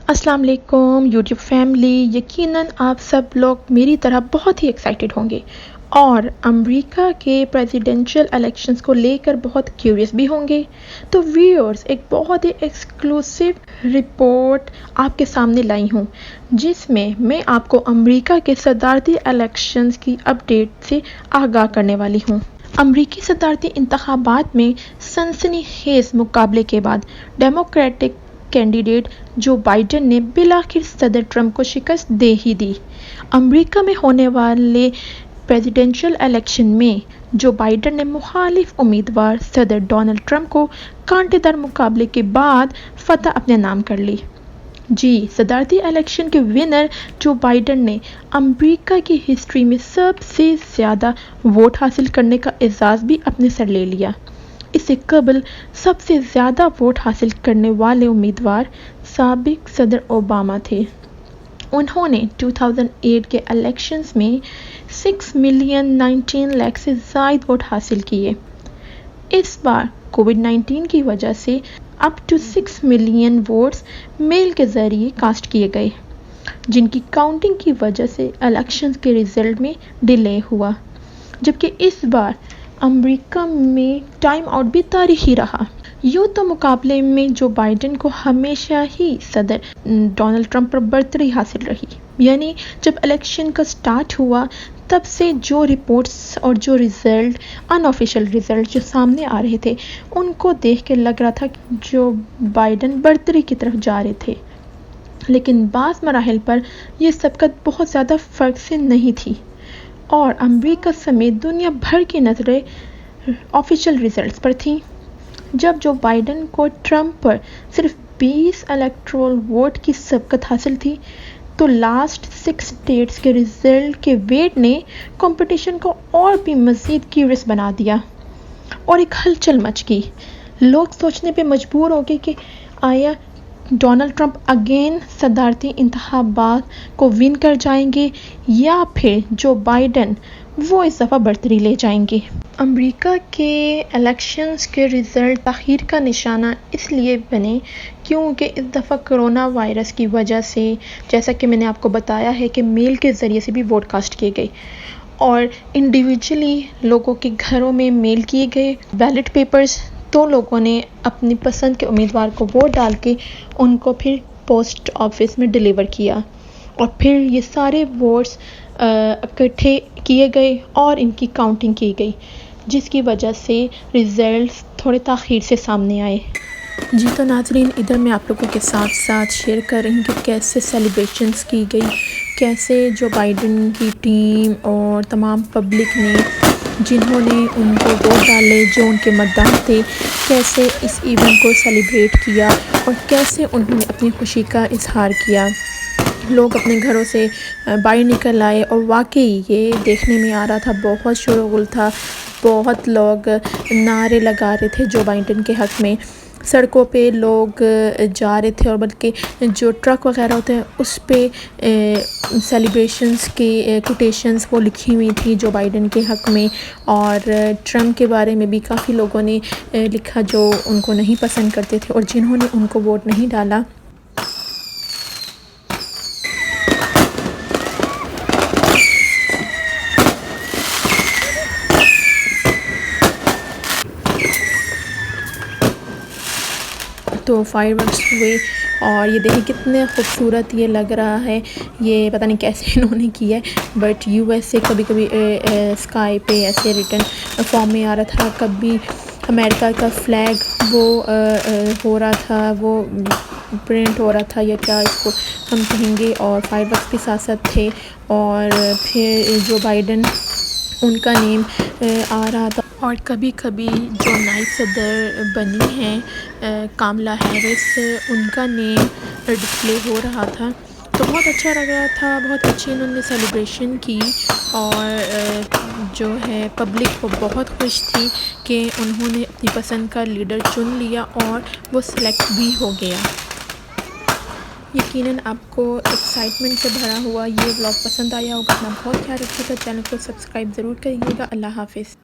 السلام علیکم YouTube family, یقیناً آپ سب لوگ میری طرح بہت ہی ایکسائٹیڈ ہوں گے اور امریکہ کے پریزیڈنشل الیکشنز کو لے کر بہت کیوریس بھی ہوں گے۔ تو ویورز، ایک بہت ہی ایکسکلوسیو رپورٹ آپ کے سامنے لائی ہوں، جس میں میں آپ کو امریکہ کے صدارتی الیکشنز کی اپڈیٹ سے آگاہ کرنے والی ہوں۔ امریکی صدارتی انتخابات میں سنسنی خیز مقابلے کے بعد ڈیموکریٹک کینڈیڈیٹ جو بائیڈن نے بالآخر صدر ٹرمپ کو شکست دے ہی دی۔ امریکہ میں ہونے والے پریزیڈنشل الیکشن میں جو بائیڈن نے مخالف امیدوار صدر ڈونلڈ ٹرمپ کو کانٹے دار مقابلے کے بعد فتح اپنے نام کر لی۔ جی، صدارتی الیکشن کے ونر جو بائیڈن نے امریکہ کی ہسٹری میں سب سے زیادہ ووٹ حاصل کرنے کا اعزاز بھی اپنے سر لے لیا۔ اس سے قبل سب سے زیادہ ووٹ حاصل کرنے والے امیدوار سابق صدر اوباما تھے۔ انہوں نے 2008 کے الیکشنز میں 6,19,00,000 سے زائد ووٹ حاصل کیے۔ اس بار کووڈ-19 کی وجہ سے اپ ٹو 6 ملین ووٹس میل کے ذریعے کاسٹ کیے گئے، جن کی کاؤنٹنگ کی وجہ سے الیکشنز کے رزلٹ میں ڈیلے ہوا، جبکہ اس بار امریکہ میں ٹائم آؤٹ بھی تاریخی رہا۔ یوں تو مقابلے میں جو بائیڈن کو ہمیشہ ہی صدر ڈونلڈ ٹرمپ پر برتری حاصل رہی، یعنی جب الیکشن کا سٹارٹ ہوا تب سے جو رپورٹس اور جو رزلٹ ان آفیشیل رزلٹ جو سامنے آ رہے تھے، ان کو دیکھ کے لگ رہا تھا کہ جو بائیڈن برتری کی طرف جا رہے تھے، لیکن بعض مراحل پر یہ سبقت بہت زیادہ فرق سے نہیں تھی اور امریکہ سمیت دنیا بھر کی نظریں آفیشیل رزلٹس پر تھیں۔ جب جو بائیڈن کو ٹرمپ پر صرف 20 الیکٹورل ووٹ کی سبقت حاصل تھی، تو لاسٹ 6 اسٹیٹس کے رزلٹ کے ویٹ نے کمپٹیشن کو اور بھی مزید کیوریس بنا دیا اور ایک ہلچل مچ گئی۔ لوگ سوچنے پہ مجبور ہو گئے کہ آیا ڈونلڈ ٹرمپ اگین صدارتی انتخابات کو ون کر جائیں گے یا پھر جو بائیڈن وہ اس دفعہ برتری لے جائیں گے۔ امریکہ کے الیکشنز کے رزلٹ تاخیر کا نشانہ اس لیے بنے کیونکہ اس دفعہ کرونا وائرس کی وجہ سے، جیسا کہ میں نے آپ کو بتایا ہے کہ میل کے ذریعے سے بھی ووٹ کاسٹ کیے گئے اور انڈیویجولی لوگوں کے گھروں میں میل کیے گئے بیلٹ پیپرز، تو لوگوں نے اپنی پسند کے امیدوار کو ووٹ ڈال کے ان کو پھر پوسٹ آفس میں ڈیلیور کیا اور پھر یہ سارے ووٹس اکٹھے کیے گئے اور ان کی کاؤنٹنگ کی گئی، جس کی وجہ سے رزلٹس تھوڑے تاخیر سے سامنے آئے۔ جی تو ناظرین، ادھر میں آپ لوگوں کے ساتھ شیئر کر رہی ہوں کہ کیسے سیلیبریشنز کی گئی، کیسے جو بائیڈن کی ٹیم اور تمام پبلک نے جنہوں نے ان کو ووٹ ڈالے، جو ان کے متدان تھے، کیسے اس ایونٹ کو سیلیبریٹ کیا اور کیسے انہوں نے اپنی خوشی کا اظہار کیا۔ لوگ اپنے گھروں سے باہر نکل آئے اور واقعی یہ دیکھنے میں آ رہا تھا بہت شور و غل تھا، بہت لوگ نعرے لگا رہے تھے جو بائیڈن کے حق میں، سڑکوں پہ لوگ جا رہے تھے اور بلکہ جو ٹرک وغیرہ ہوتے ہیں اس پہ سیلیبریشنز کی کوٹیشنز وہ لکھی ہوئی تھی جو بائیڈن کے حق میں، اور ٹرمپ کے بارے میں بھی کافی لوگوں نے لکھا جو ان کو نہیں پسند کرتے تھے اور جنہوں نے ان کو ووٹ نہیں ڈالا۔ تو فائر ورکس ہوئے اور یہ دیکھیں کتنے خوبصورت یہ لگ رہا ہے، یہ پتہ نہیں کیسے انہوں نے کیا ہے، بٹ یو ایس سے کبھی کبھی اسکائی پہ ایسے ریٹن فارم میں آ رہا تھا، کبھی امریکہ کا فلیگ وہ ہو رہا تھا، وہ پرنٹ ہو رہا تھا یا کیا اس کو ہم کہیں گے، اور فائر ورکس بھی ساتھ ساتھ تھے، اور پھر جو بائیڈن ان کا نیم آ رہا تھا، اور کبھی کبھی جو نائب صدر بنی ہیں کاملا ہیرس، ان کا نیم ڈسپلے ہو رہا تھا۔ تو بہت اچھا لگ رہا تھا، بہت اچھی انہوں نے سیلیبریشن کی اور جو ہے پبلک کو بہت خوش تھی کہ انہوں نے اپنی پسند کا لیڈر چن لیا اور وہ سلیکٹ بھی ہو گیا۔ یقیناً آپ کو ایکسائٹمنٹ سے بھرا ہوا یہ ولاگ پسند آیا ہوگا، اپنا بہت خیال رکھیے گا، چینل کو سبسکرائب ضرور کریے گا۔ اللہ حافظ۔